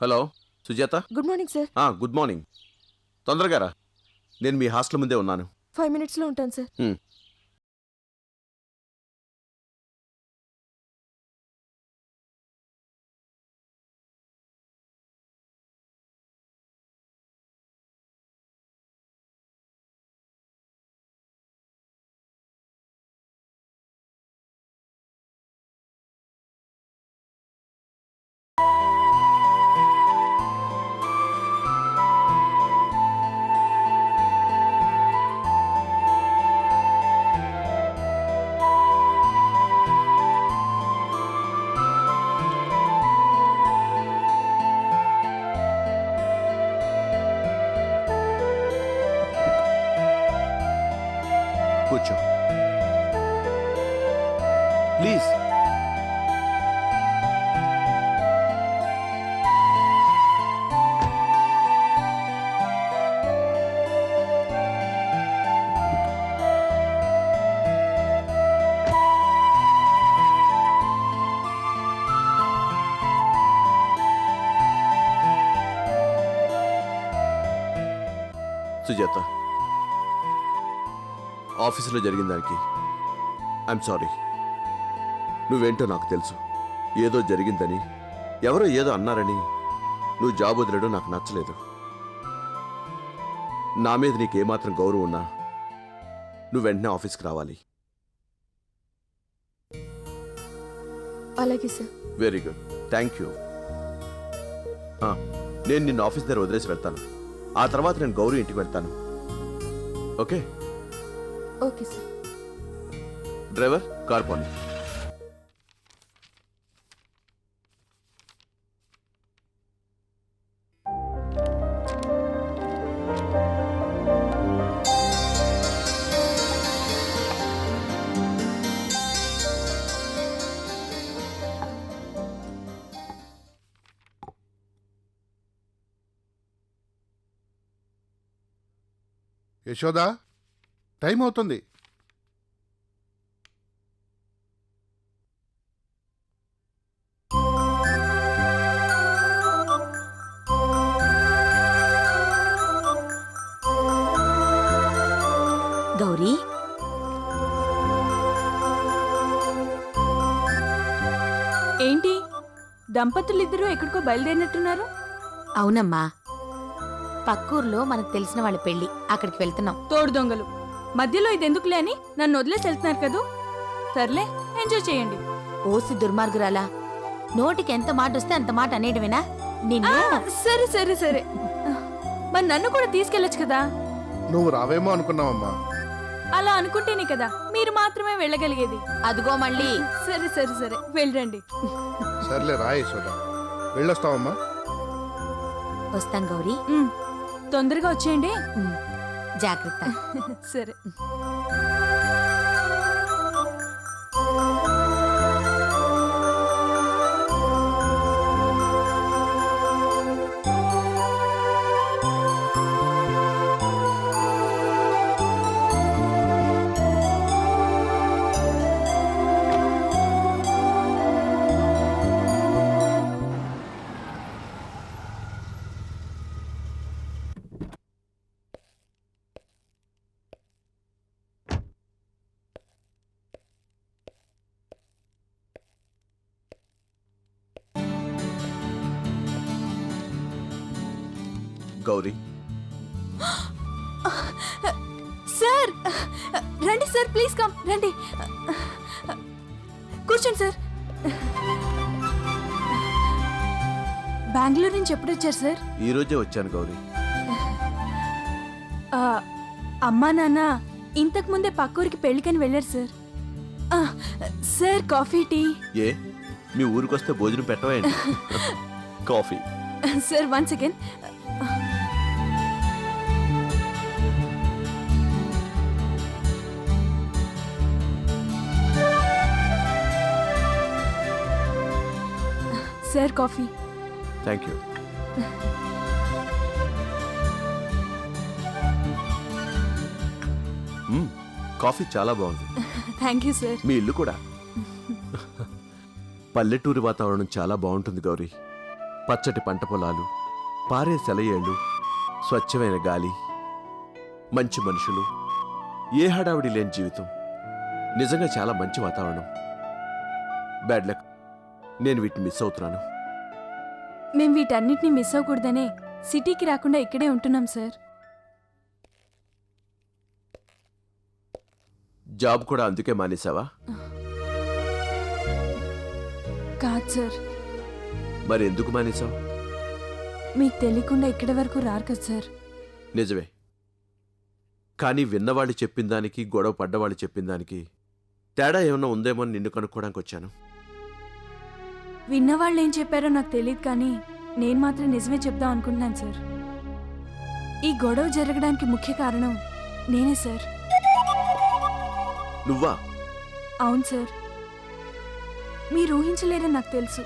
Hello Sujatha. Good morning sir. Good morning. తొందరగా రా, నేను మీ హాస్టల్ ముందే ఉన్నాను. 5 minutesలో ఉంటాను సార్. కూర్చో ప్లీజ్. సుజాత, ఆఫీసులో జరిగిన దానికి ఐఎమ్ సారీ. నువ్వేంటో నాకు తెలుసు. ఏదో జరిగిందని, ఎవరో ఏదో అన్నారని నువ్వు జాబ్ వదిలేయడం నాకు నచ్చలేదు. నా మీద నీకేమాత్రం గౌరవం ఉన్నా నువ్వు వెంటనే ఆఫీస్కి రావాలి. అలాగే sir. Very good, thank you. నేను నిన్ను ఆఫీస్ దగ్గర వదిలేసి వెళ్తాను. ఆ తర్వాత నేను గౌరవ్ ఇంటికి వెళ్తాను. Okay? Okay sir. Driver, car పోనీ. యశోదా, టైం అవుతుంది. గౌరీ, ఏంటి దంపతులిద్దరూ ఎక్కడికో బయలుదేరినట్టున్నారు? అవునమ్మా, పక్కూర్లో మనకు తెలిసిన వాళ్ళ పెళ్లి, అక్కడికి వెళ్తున్నాం. తోడు దొంగలు మధ్యలో ఇదెందుకులే అని నన్ను వదిలేసి వెళ్తున్నారు కదూ. సర్లే, ఎంజాయ్ చేయండి. ఓసి దుర్మార్గురాలా, నోటికి ఎంత మాట వస్తే అంత మాట అనేయడమేనా నిన్ను? సరే సరే సరే, మరి నన్ను కూడా తీసుకెళ్ళొచ్చు కదా. నువ్వు రావేమో అనుకున్నావమ్మా. అలా అనుకుంటేనే కదా మీరు మాత్రమే వెళ్ళగలిగేది. అదిగో మళ్ళీ. సరే సరే సరే, వెళ్ళండి. సర్లే రా యశోదా, వెళ్ళొస్తావమ్మా. వస్తాం గౌరీ. తొందరగా వచ్చేయండి. జాగ్రత్త. సరే. గౌరీ, సార్ రండి సార్, ప్లీజ్ కమ్ రండి, కూర్చోండి సార్. బెంగళూరు నుంచి ఎప్పుడు వచ్చారు సార్? ఈ రోజే వచ్చాను గౌరీ. అమ్మా నాన్న ఇంతకు ముందే పక్కూరికి పెళ్లికని వెళ్ళారు సార్. Sir coffee tea. ఏ, మీ ఊరికొస్తే భోజనం పెట్టవేంటి? Coffee. Sir once again. Sir coffee. Thank you. Coffee చాలా బాగుంది. Thank you sir. మీ ఇల్లు కూడా. పల్లెటూరి వాతావరణం చాలా బాగుంటుంది గౌరీ. పచ్చటి పంట పొలాలు, పారే సెలయేళ్ళు, స్వచ్ఛమైన గాలి, మంచి మనుషులు, ఏ హడావిడి లేని జీవితం. నిజంగా చాలా మంచి వాతావరణం. బ్యాడ్ లక్, నేను వీటిని మిస్ అవుతున్నాను. మేం వీటన్నిటిని మిస్ అవ్వకూడదనే సిటీకి రాకుండా ఇక్కడే ఉంటున్నాం సార్. జాబ్ కూడా అందుకే మానేశావా? కాదు సార్, మరి ఎందుకు మానేశావు? మీకు తెలియకుండా ఇక్కడి వరకు రారు కదా సార్. నిజమే, కానీ విన్నవాళ్ళు చెప్పిన దానికి, గొడవ పడ్డవాళ్ళు చెప్పిన దానికి తేడా ఏమన్నా ఉందేమో అని నిన్ను కనుక్కోవడానికి వచ్చాను. విన్నవాళ్ళు ఏం చెప్పారో నాకు తెలియదు, కానీ నేను మాత్రం నిజమే చెప్దాం అనుకుంటున్నాను సార్. ఈ గొడవ జరగడానికి ముఖ్య కారణం నేనే సార్. నువ్వా? అవును సార్, మీరు ఊహించలేరని నాకు తెలుసు.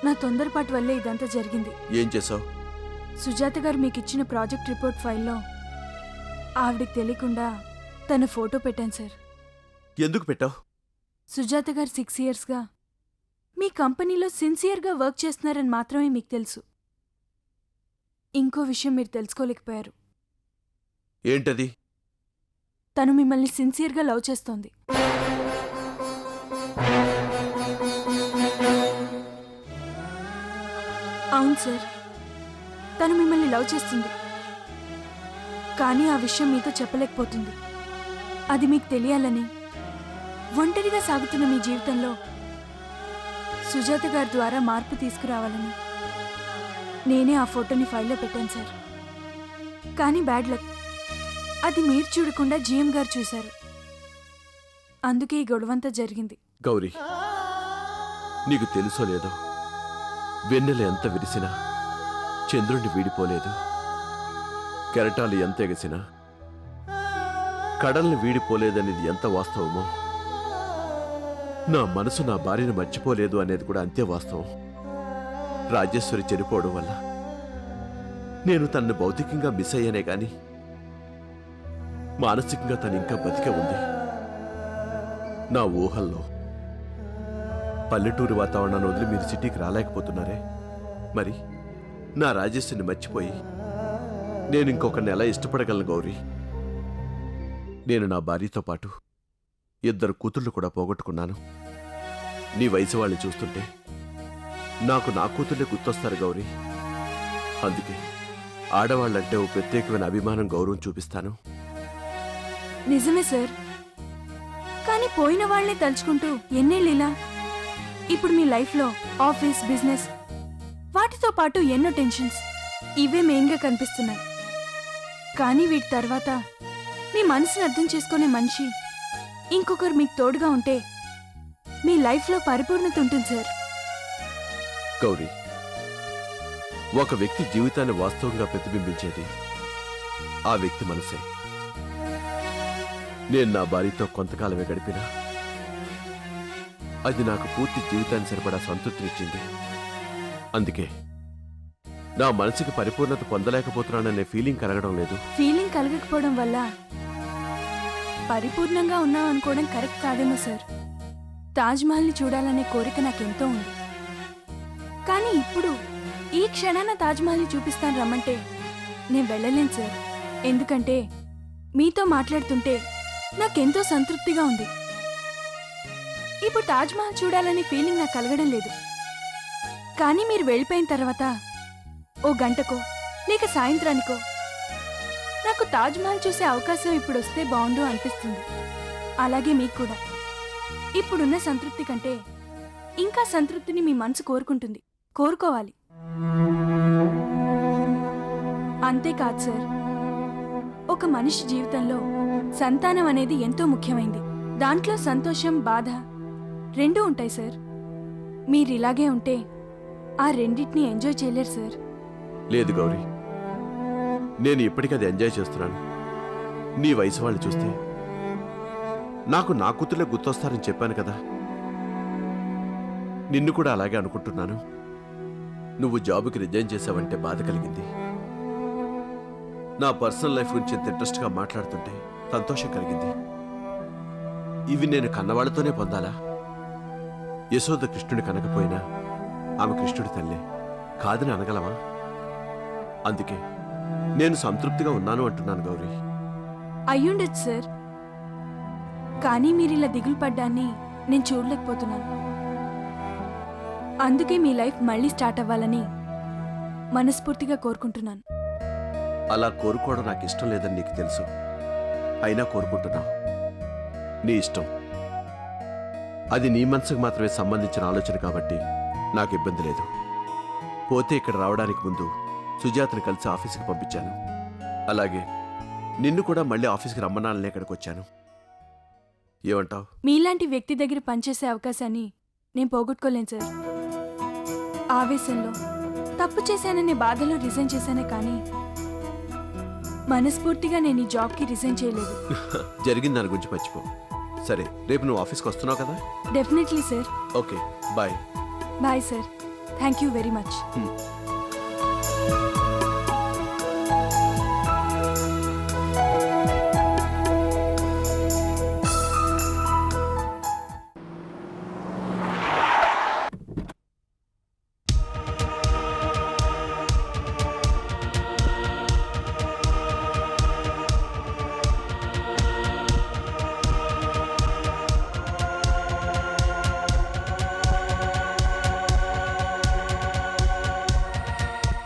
నా తొందరపాటు వల్లే ఇదంతా జరిగింది. ఏం చేసావు? సుజాత గారు మీకు ఇచ్చిన ప్రాజెక్ట్ రిపోర్ట్ ఫైల్లో ఆవిడకి తెలియకుండా తన ఫోటో పెట్టాను సార్. ఎందుకు పెట్టావు? సుజాత గారు 6 ఇయర్స్గా మీ కంపెనీలో సిన్సియర్గా వర్క్ చేస్తున్నారని మాత్రమే మీకు తెలుసు. ఇంకో విషయం మీరు తెలుసుకోలేకపోయారు. ఏంటది? తను మిమ్మల్ని సిన్సియర్గా లవ్ చేస్తోంది. అవును సార్, తను మిమ్మల్ని లవ్ చేస్తుంది, కానీ ఆ విషయం మీతో చెప్పలేకపోతుంది. అది మీకు తెలియాలని, ఒంటరిగా సాగుతున్న మీ జీవితంలో సుజాత గారి ద్వారా మార్పు తీసుకురావాలని నేనే ఆ ఫోటోని ఫైల్లో పెట్టాను సార్. కానీ బ్యాడ్ లక్, అది మీరు చూడకుండా జీఎం గారు చూశారు. అందుకే ఈ గొడవంతా జరిగింది. గౌరీ, నీకు తెలుసో లేదో, వెన్నెల ఎంత విరిసినా చంద్రుడిని వీడిపోలేదు. కెరటాలు ఎంత ఎగసినా కడల్ని వీడిపోలేదనేది ఎంత వాస్తవమో, నా మనసు నా భార్యను మర్చిపోలేదు అనేది కూడా అంతే వాస్తవం. రాజేశ్వరి చనిపోవడం వల్ల నేను తనను భౌతికంగా మిస్ అయ్యానే గాని మానసికంగా తను ఇంకా బతికే ఉంది. నా ఊహల్లో పల్లెటూరు వాతావరణాన్ని వదిలి మీరు సిటీకి రాలేకపోతున్నారే, మరి నా రాజేశ్వరిని మర్చిపోయి నేను ఇంకొకరిని ఎలా ఇష్టపడగలను గౌరీ? నేను నా భార్యతో పాటు 2 కూతుళ్ళు కూడా పోగొట్టుకున్నాను. నీ వయసు వాళ్ళని చూస్తుంటే నాకు నా కూతుళ్ళే గుర్తొస్తారు గౌరీ. అందుకే ఆడవాళ్ళంటే ఓ ప్రత్యేకమైన అభిమానం, గౌరవం చూపిస్తాను. నిజమే సార్, కానీ పోయిన వాళ్లే తలుచుకుంటూ ఎన్నేళ్ళు ఇలా? ఇప్పుడు మీ లైఫ్లో ఆఫీస్, బిజినెస్, వాటితో పాటు ఎన్నో టెన్షన్స్, ఇవే మెయిన్గా కనిపిస్తున్నాయి. కానీ వీటి తర్వాత మీ మనసుని అర్థం చేసుకునే మనిషి ఇంకొకరు మీకు తోడుగా ఉంటే మీ లైఫ్లో పరిపూర్ణత ఉంటుంది సార్. గౌరీ, ఒక వ్యక్తి జీవితాన్ని వాస్తవంగా ప్రతిబింబించేది ఆ వ్యక్తి మనసే. నేను నా భార్యతో కొంతకాలమే గడిపినా అది నాకు పూర్తి జీవితాన్ని సరిపడా సంతృప్తినిచ్చింది. అందుకే నా మనసుకి పరిపూర్ణత పొందలేకపోతున్నాననే ఫీలింగ్ కలగడం లేదు. ఫీలింగ్ కలగకపోవడం వల్ల పరిపూర్ణంగా ఉన్నాం అనుకోవడం కరెక్ట్ కాదేమో సార్. తాజ్మహల్ని చూడాలనే కోరిక నాకెంతో ఉంది, కానీ ఇప్పుడు ఈ క్షణాన తాజ్మహల్ని చూపిస్తాను రమ్మంటే నేను వెళ్ళలేను సార్. ఎందుకంటే మీతో మాట్లాడుతుంటే నాకెంతో సంతృప్తిగా ఉంది. ఇప్పుడు తాజ్మహల్ చూడాలనే ఫీలింగ్ నాకు కలగడం లేదు. కానీ మీరు వెళ్ళిపోయిన తర్వాత ఓ గంటకో లేక సాయంత్రానికో నాకు తాజ్మహల్ చూసే అవకాశం ఇప్పుడు వస్తే బాగుండు అనిపిస్తుంది. అలాగే మీకు కూడా ఇప్పుడున్న సంతృప్తి కంటే ఇంకా సంతృప్తిని మీ మనసు కోరుకుంటుంది, కోరుకోవాలి. అంతేకాదు సార్, ఒక మనిషి జీవితంలో సంతానం అనేది ఎంతో ముఖ్యమైంది. దాంట్లో సంతోషం, బాధ రెండూ ఉంటాయి సార్. మీరు ఇలాగే ఉంటే ఆ రెండింటిని ఎంజాయ్ చేయలేరు సార్. లేదు గౌరీ, నేను ఇప్పటికది ఎంజాయ్ చేస్తున్నాను. నీ వయసు వాళ్ళు చూస్తే నాకు నా కూతుర్లే గుర్తొస్తారని చెప్పాను కదా. నిన్ను కూడా అలాగే అనుకుంటున్నాను. నువ్వు జాబుకి రిజైన్ చేసావంటే బాధ కలిగింది. నా పర్సనల్ లైఫ్ గురించి ఎంత ఇంట్రెస్ట్గా మాట్లాడుతుంటే సంతోషం కలిగింది. ఇవి నేను కన్నవాళ్లతోనే పొందాలా? యశోద కృష్ణుని కనకపోయినా ఆమె కృష్ణుడి తల్లే, కాదని అనగలమా? అందుకే నేను సంతృప్తిగా ఉన్నాను అంటున్నాను గౌరీ. అయ్యుండొచ్చు సార్, కానీ మీరు ఇలా దిగులు పడ్డాన్ని నేను చూడలేకపోతున్నాను. అందుకే మీ లైఫ్ మళ్ళీ స్టార్ట్ అవ్వాలని మనస్ఫూర్తిగా కోరుకుంటున్నాను. అలా కోరుకోవడం నాకు ఇష్టం లేదని నీకు తెలుసు, అయినా కోరుకుంటున్నావు. నీ ఇష్టం. అది నీ మనసుకు మాత్రమే సంబంధించిన ఆలోచన కాబట్టి నాకు ఇబ్బంది లేదు. పోతే ఇక్కడ రావడానికి ముందు సుజాతను కలిసి ఆఫీస్కి పంపించాను. అలాగే నిన్ను కూడా మళ్ళీ ఆఫీస్కి రమ్మనాలని ఇక్కడికి వచ్చాను. ఏమంటావు? మీలాంటి వ్యక్తి దగ్గర పనిచేసే అవకాశాన్ని నేను పోగొట్టుకోలేను సార్. ఆవేశంలో తప్పు చేశాననే బాధలో రిజైన్ చేశానే కానీ మనస్ఫూర్తిగా నేను ఈ జాబ్కి రిజైన్ చేయలేదు. జరిగిన దాని గురించి మర్చిపో. సరే, రేపు నువ్వు ఆఫీస్కి వస్తున్నావు కదా? Definitely sir. Okay, bye. Bye sir. Thank you very much.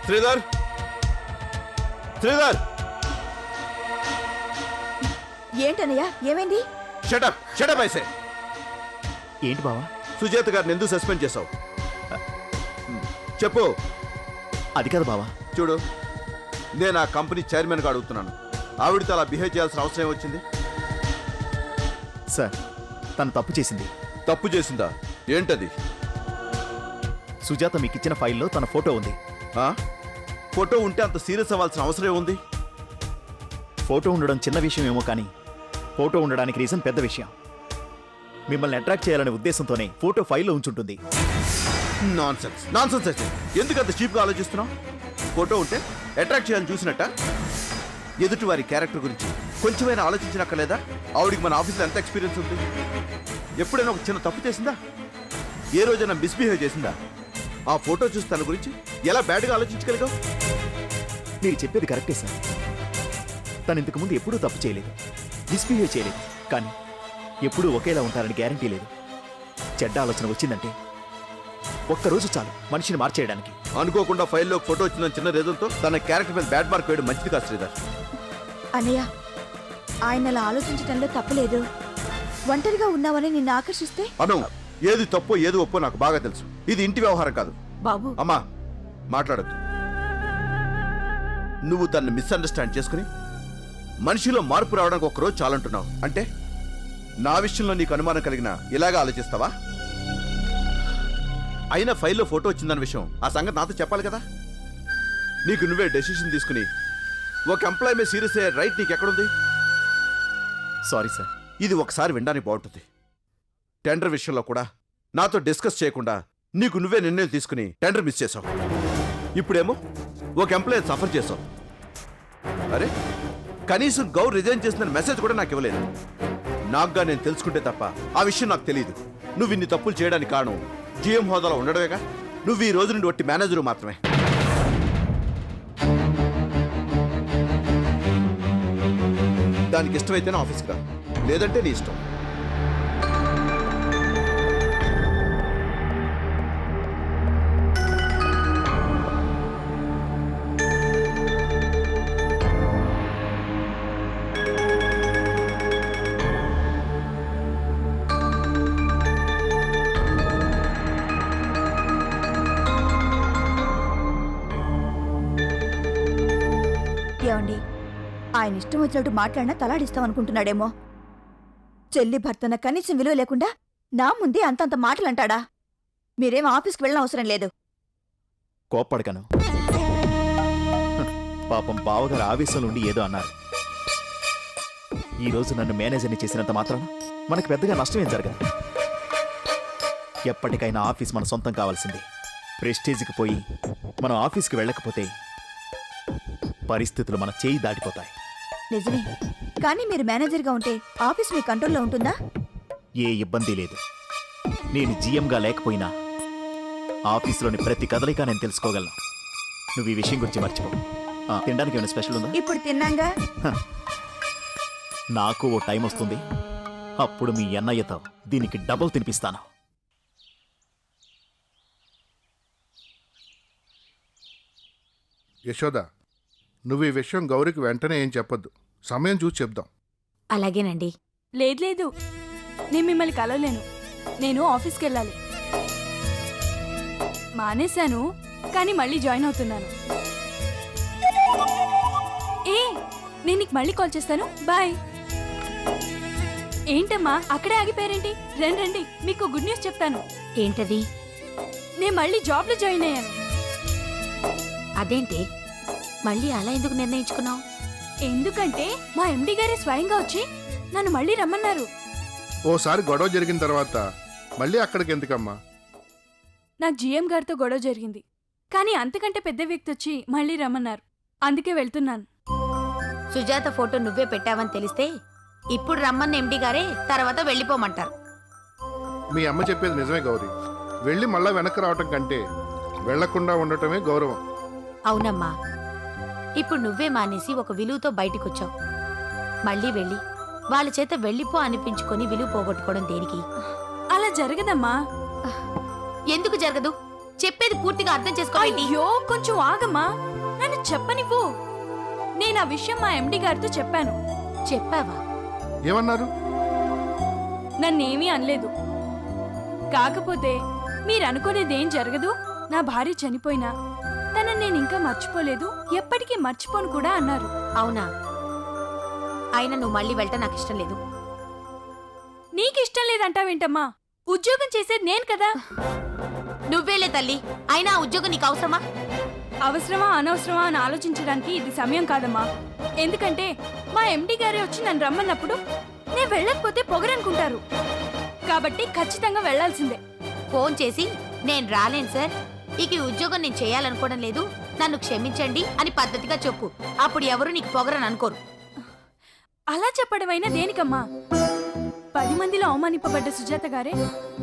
Sridhar, Sridhar, ఏంటన్నయ్యా, ఏమైంది? షటప్ షటప్ ఐసే. ఏంటి బావా? సుజాత గారిని ఎందుకు సస్పెండ్ చేశావు? చెప్పు. అది కాదు బావా. చూడు, నేను ఆ కంపెనీ చైర్మన్గా అడుగుతున్నాను. ఆవిడతో అలా బిహేవ్ చేయాల్సిన అవసరం ఏమొచ్చింది? సార్, తను తప్పు చేసింది. తప్పు చేసిందా? ఏంటది? సుజాత మీకు ఇచ్చిన ఫైల్లో తన ఫోటో ఉంది. ఆ? ఫోటో ఉంటే అంత సీరియస్ అవ్వాల్సిన అవసరం ఏముంది? ఫోటో ఉండడం చిన్న విషయం ఏమో కానీ ఫోటో ఉండడానికి రీజన్ పెద్ద విషయం. మిమ్మల్ని అట్రాక్ట్ చేయాలనే ఉద్దేశంతోనే ఫోటో ఫైల్లో ఉంచుంటుంది. నాన్సెన్స్, నాన్సెన్స్ అయితే ఎందుకు అంత చీప్గా ఆలోచిస్తున్నావు? ఫోటో ఉంటే అట్రాక్ట్ చేయాలని చూసినట్ట? ఎదుటి వారి క్యారెక్టర్ గురించి కొంచెమైనా ఆలోచించినక్కర్లేదా? ఆవిడికి మన ఆఫీస్లో ఎంత ఎక్స్పీరియన్స్ ఉంది? ఎప్పుడైనా ఒక చిన్న తప్పు చేసిందా? ఏ రోజైనా మిస్బిహేవ్ చేసిందా? ఆ ఫోటో చూసి తన గురించి ఎలా బ్యాడ్గా ఆలోచించగలిగావు? మీరు చెప్పేది కరెక్టే సార్. తను ఇంతకు ముందు ఎప్పుడూ తప్పు చేయలేదు, మిస్బిహేవ్ చేయలేదు. కానీ ఎప్పుడూ ఒకేలా ఉంటారని గ్యారంటీ లేదు. చెడ్డ ఆలోచన వచ్చిందంటే ఒక్కరోజు చాలు మనిషిని మార్చేయడానికి. అనుకోకుండా ఫైల్లో ఫోటో వచ్చిన చిన్న రీజన్తో తన క్యారెక్టర్ మీద బ్యాడ్ మార్క్ వేయడం మంచిది కాదు శ్రీధర్. అన్నయ్య, ఆయన అలా ఆలోచించడంలో తప్పలేదు. ఒంటరిగా ఉన్నావని నిన్ను ఆకర్షిస్తే అను, ఏది తప్పో ఏది ఒప్పో నాకు బాగా తెలుసు. ఇది ఇంటి వ్యవహారం కాదు. బాబు. అమ్మా, మాట్లాడద్దు. నువ్వు తన్ని మిస్అండర్స్టాండ్ చేసుకుని మనిషిలో మార్పు రావడానికి ఒక్కరోజు చాలంటున్నావు. అంటే నా విషయంలో నీకు అనుమానం కలిగిన ఇలాగా ఆలోచిస్తావా? అయినా ఫైల్లో ఫోటో వచ్చిందన్న విషయం ఆ సంగతి నాతో చెప్పాలి కదా. నీకు నువ్వే డెసిషన్ తీసుకుని ఒక ఎంప్లాయ్ మీద సీరియస్ అయ్యే రైట్ నీకు ఎక్కడుంది? Sorry sir. ఇది ఒకసారి వినడానికి బాగుంటుంది. టెండర్ విషయంలో కూడా నాతో డిస్కస్ చేయకుండా నీకు నువ్వే నిర్ణయం తీసుకుని టెండర్ మిస్ చేసావు. ఇప్పుడేమో ఒక ఎంప్లాయీ సఫర్ చేసావు. అరే, కనీసం గౌర్ రిజైన్ చేసిన మెసేజ్ కూడా నాకు ఇవ్వలేదు. నాకుగా నేను తెలుసుకుంటే తప్ప ఆ విషయం నాకు తెలియదు. నువ్వు ఇన్ని తప్పులు చేయడానికి కారణం జీఎం హోదాలో ఉండడమేగా. నువ్వు ఈ రోజు నుండి ఒట్టి మేనేజరు మాత్రమే. దానికి ఇష్టమైతేనే ఆఫీస్కి రా, లేదంటే నీ ఇష్టం. ఏమండి, ఆయన ఇష్టం వచ్చినట్టు మాట్లాడినా తలాడిస్తాం అనుకుంటున్నాడేమో. చెల్లి భర్తన కనీసం విలువ లేకుండా నా ముందే అంతంత మాటలంటాడా? మీరేం ఆఫీస్కి వెళ్ళిన అవసరం లేదు. కోప్పడకను. పాపం బావగారు ఆవేశంలో ఉండి ఏదో అన్నారు. ఈరోజు నన్ను మేనేజర్ని చేసినంత మాత్రాన మనకు పెద్దగా నష్టమేం జరగదు. ఎప్పటికైనా ఆఫీస్ మన సొంతం కావాల్సింది. ప్రెస్టేజ్కి పోయి మనం ఆఫీస్కి వెళ్ళకపోతే పరిస్థితులు మన చేయి దాటిపోతాయి. నిజమే, కానీ మీరు మేనేజర్గా ఉంటే ఆఫీస్ మీ కంట్రోల్లో ఉంటుందా? ఏ ఇబ్బంది లేదు. నేను జీఎంగా లేకపోయినా ఆఫీసులోని ప్రతి కదలిక నేను తెలుసుకోగలను. నువ్వు ఈ విషయం గురించి మర్చిపో. తినడానికి ఏమైనా స్పెషల్ ఉందా? ఇప్పుడు తిన్నాంగా. నాకు ఓ టైం వస్తుంది, అప్పుడు మీ అన్నయ్యతో దీనికి డబుల్ తినిపిస్తాను. యశోద, నువ్వు ఈ విషయం గౌరికి వెంటనే ఏం చెప్పొద్దు. సమయం చూసి చెప్దాం. అలాగేనండి. లేదు లేదు, నేను మిమ్మల్ని కలవలేను. నేను ఆఫీస్కి వెళ్ళాలి. మానేశాను, కానీ మళ్ళీ జాయిన్ అవుతున్నాను. ఏ, నేను నీకు మళ్ళీ కాల్ చేస్తాను. బాయ్. ఏంటమ్మా అక్కడే ఆగిపోయారేంటి? రండి రండి, మీకు గుడ్ న్యూస్ చెప్తాను. ఏంటది? నేను మళ్ళీ జాబ్లో జాయిన్ అయ్యాను. అదేంటి మళ్ళీ అలా ఎందుకు నిర్ణయించుకున్నావు? ఎందుకంటే మా ఎండి గారే స్వయంగా వచ్చి నన్ను మళ్ళీ రమ్మన్నారు. ఓసారి గొడవ జరిగిన తర్వాత మళ్ళీ అక్కడికి ఎందుకమ్మా? నాకు జీఎం గారితో గొడవ జరిగింది, కానీ అంతకంటే పెద్ద వ్యక్తి వచ్చి మళ్ళీ రమ్మన్నారు. అందుకే వెళ్తున్నాను. సుజాత ఫోటో నువ్వే పెట్టావని తెలిస్తే ఇప్పుడు రమ్మన్న ఎండి గారే తర్వాత వెళ్ళిపోమంటారు. మీ అమ్మ చెప్పేది నిజమే గౌరీ. వెళ్ళి మళ్ళా వెనక్కి రావటం కంటే వెళ్లకుండా ఉండటమే గౌరవం. అవునమ్మా, ఇప్పుడు నువ్వే మానేసి ఒక విలువతో బయటికొచ్చావు. మళ్ళీ వెళ్ళి వాళ్ళ చేత వెళ్ళిపో అనిపించుకొని విలువ పోగొట్టుకోవడం దేనికి? అలా జరగదమ్మా. ఎందుకు జరగదు? చెప్పేది పూర్తిగా అర్థం చేసుకోవాలి. అయ్యో, కొంచెం ఆగమ్మా, నన్ను చెప్పనివ్వు. నేను ఆ విషయం మా ఎండి గారితో చెప్పాను. చెప్పావా? ఏమన్నారు? నన్నేమీ అనలేదు. కాకపోతే మీరు అనుకునేదేం జరగదు, నా భార్య చనిపోయినా తనని నేను ఇంకా మర్చిపోలేదు, ఎప్పటికీ మర్చిపోను కూడా అన్నారు. అవునా? అయినా నువ్వు మళ్ళీ వెళ్ళటం నాకు ఇష్టం లేదు. నీకిష్టం లేదంటావేంటమ్మా? ఉద్యోగం చేసేది నేను కదా. నువ్వేలే తల్లి. అయినా ఆ ఉద్యోగం నీకు అవసరమా? అవసరమా అనవసరమా అని ఆలోచించడానికి ఇది సమయం కాదమ్మా. ఎందుకంటే మా ఎండి గారే వచ్చి నన్ను రమ్మన్నప్పుడు నేను వెళ్ళకపోతే పొగరనుకుంటారు. కాబట్టి ఖచ్చితంగా వెళ్లాల్సిందే. ఫోన్ చేసి నేను రాలేను సార్, ఇక ఈ ఉద్యోగం నేను చేయాలనుకోవడం లేదు, నన్ను క్షమించండి అని పద్ధతిగా చెప్పు. అప్పుడు ఎవరు నీకు పొగరని అనుకోరు. అలా చెప్పడమైనా దేనికమ్మా? 10 మందిలో అవమానింపబడ్డ సుజాత గారే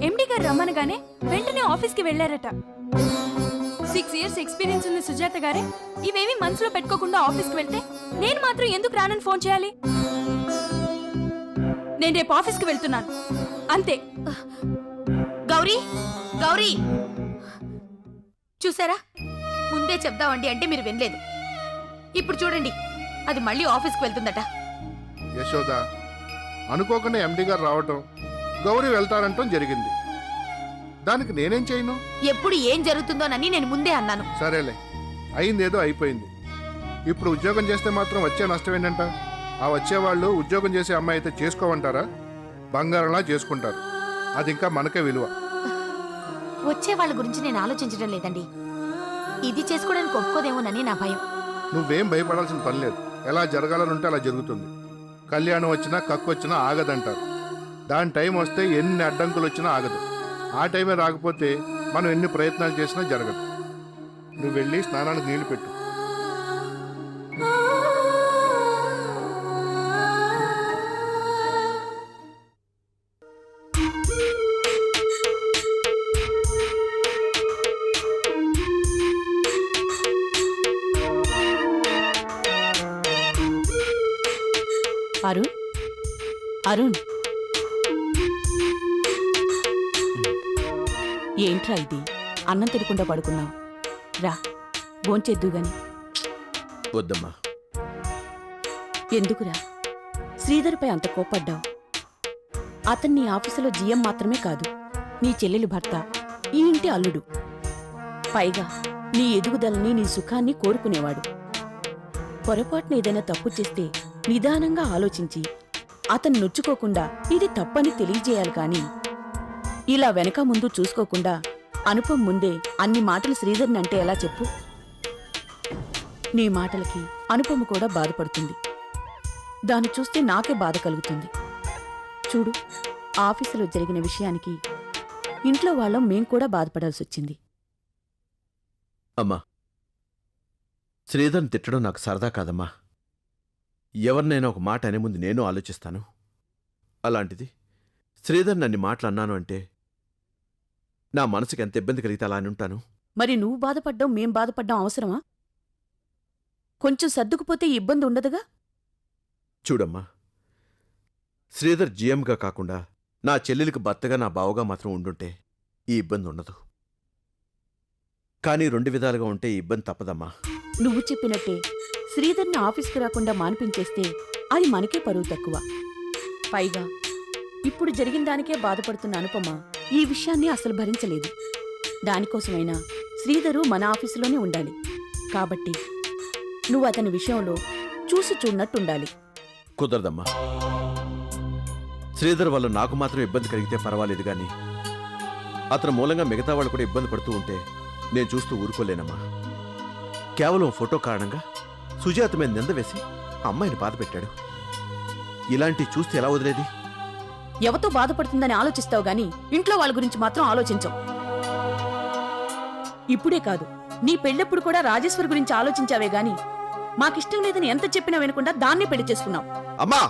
ఎండి గారు రమ్మనగానే వెంటనే ఆఫీస్కి వెళ్లారట. 6 years ఎక్స్పీరియన్స్ ఉన్న సుజాత గారే ఇవేమీ మనసులో పెట్టుకోకుండా ఆఫీస్కి వెళ్తే నేను మాత్రం ఎందుకు రానని ఫోన్ చేయాలి? నేను రేపు ఆఫీస్కి వెళ్తున్నాను, అంతే. గౌరీ, గౌరీ, చూసారా? ముందే చెప్దామండి అంటే మీరు వినలేదు. ఇప్పుడు చూడండి, అది మళ్ళీ ఆఫీస్కి వెళ్తుందట. యశోద, అనుకోకుండా ఎండి గారు రావటం, గౌరీ వెళ్తారంటం జరిగింది. దానికి నేనేం చేయను? ఎప్పుడు ఏం జరుగుతుందోనని నేను ముందే అన్నాను. సరేలే, అయిందేదో అయిపోయింది. ఇప్పుడు ఉద్యోగం చేస్తే మాత్రం వచ్చే నష్టం ఏంటంట? ఆ వచ్చేవాళ్ళు ఉద్యోగం చేసే అమ్మాయి అయితే చేసుకోమంటారా? బంగారంలా చేసుకుంటారు. అది ఇంకా మనకే విలువ. వచ్చే వాళ్ళ గురించి నేను ఆలోచించడం లేదండి. ఇది చేసుకోవడానికి ఒప్పుకోదేమోనని నా భయం. నువ్వేం భయపడాల్సిన పని లేదు. ఎలా జరగాలనుంటే అలా జరుగుతుంది. కళ్యాణం వచ్చినా కక్కు వచ్చినా ఆగదంటారు. దాని టైం వస్తే ఎన్ని అడ్డంకులు వచ్చినా ఆగదు. ఆ టైమే రాకపోతే మనం ఎన్ని ప్రయత్నాలు చేసినా జరగదు. నువ్వు వెళ్ళి స్నానానికి నీళ్లు పెట్టు. అరుణ్, అరుణ్, ఏంట్రా ఇది? అన్నం తినకుండా పడుకున్నావు. రా, భోంచేద్దు గాని. వద్దమ్మా. ఎందుకురా శ్రీధర్పై అంత కోప్పడ్డావు? అతన్ని నీ ఆఫీసులో జీఎం మాత్రమే కాదు, నీ చెల్లెలి భర్త, ఈ ఇంటి అల్లుడు. పైగా నీ ఎదుగుదలని, నీ సుఖాన్ని కోరుకునేవాడు. పొరపాటున ఏదైనా తప్పు చేస్తే నిదానంగా ఆలోచించి అతన్ని నొచ్చుకోకుండా ఇది తప్పని తెలియజేయాలి కాని ఇలా వెనక ముందు చూసుకోకుండా అనుపం ముందే అన్ని మాటలు శ్రీధర్ని అంటే ఎలా చెప్పు? నీ మాటలకి అనుపమ కూడా బాధపడుతుంది. దాన్ని చూస్తే నాకే బాధ కలుగుతుంది. చూడు, ఆఫీసులో జరిగిన విషయానికి ఇంట్లో వాళ్ళం మేం కూడా బాధపడాల్సొచ్చింది. అమ్మా, శ్రీధర్ని తిట్టడం నాకు సరదా కాదమ్మా. ఎవరినైనా ఒక మాట అనే ముందు నేను ఆలోచిస్తాను. అలాంటిది శ్రీధర్ నన్ను మాటలు అన్నాను అంటే నా మనసుకి ఎంత ఇబ్బంది కలిగితే అలా అని ఉంటాను. మరి నువ్వు బాధపడ్డావు మేం బాధపడ్డాం అవసరమా? కొంచెం సర్దుకుపోతే ఈ ఇబ్బంది ఉండదుగా. చూడమ్మా, శ్రీధర్ జీఎంగా కాకుండా నా చెల్లెలికి భర్తగా నా బావగా మాత్రం ఉండుంటే ఈ ఇబ్బంది ఉండదు. కానీ 2 విధాలుగా ఉంటే ఈ ఇబ్బంది తప్పదమ్మా. నువ్వు చెప్పినట్టే శ్రీధర్ని ఆఫీస్కి రాకుండా మానిపించేస్తే అది మనకే పరువు తక్కువ. పైగా ఇప్పుడు జరిగిన దానికే బాధపడుతున్న అనుపమ ఈ విషయాన్ని అసలు భరించలేదు. దానికోసమైనా శ్రీధరు మన ఆఫీసులోనే ఉండాలి. కాబట్టి నువ్వు అతని విషయంలో చూసి చూడనట్టుండాలి. కుదరదమ్మా. శ్రీధర్ వల్ల నాకు మాత్రం ఇబ్బంది కలిగితే పర్వాలేదు గాని అతని మూలంగా మిగతా వాళ్ళు కూడా ఇబ్బంది పడుతూ ఉంటే నేను చూస్తూ ఊరుకోలేనమ్మా. కేవలం ఫోటో కారణంగా సుజాత మీద నింద వేసి అమ్మాయిని బాధ పెట్టాడు. ఇలాంటి చూస్తే ఎలా వదిలేది? ఎవతో బాధపడుతుందని ఆలోచిస్తావు గాని ఇంట్లో వాళ్ళ గురించి మాత్రం ఆలోచించవు. ఇప్పుడే కాదు, నీ పెళ్ళెప్పుడు కూడా రాజేశ్వర్ గురించి ఆలోచించావే గాని మాకిష్టం లేదని ఎంత చెప్పినా వినకుండా దాన్నే పెళ్లి చేసుకున్నావు. అమ్మా!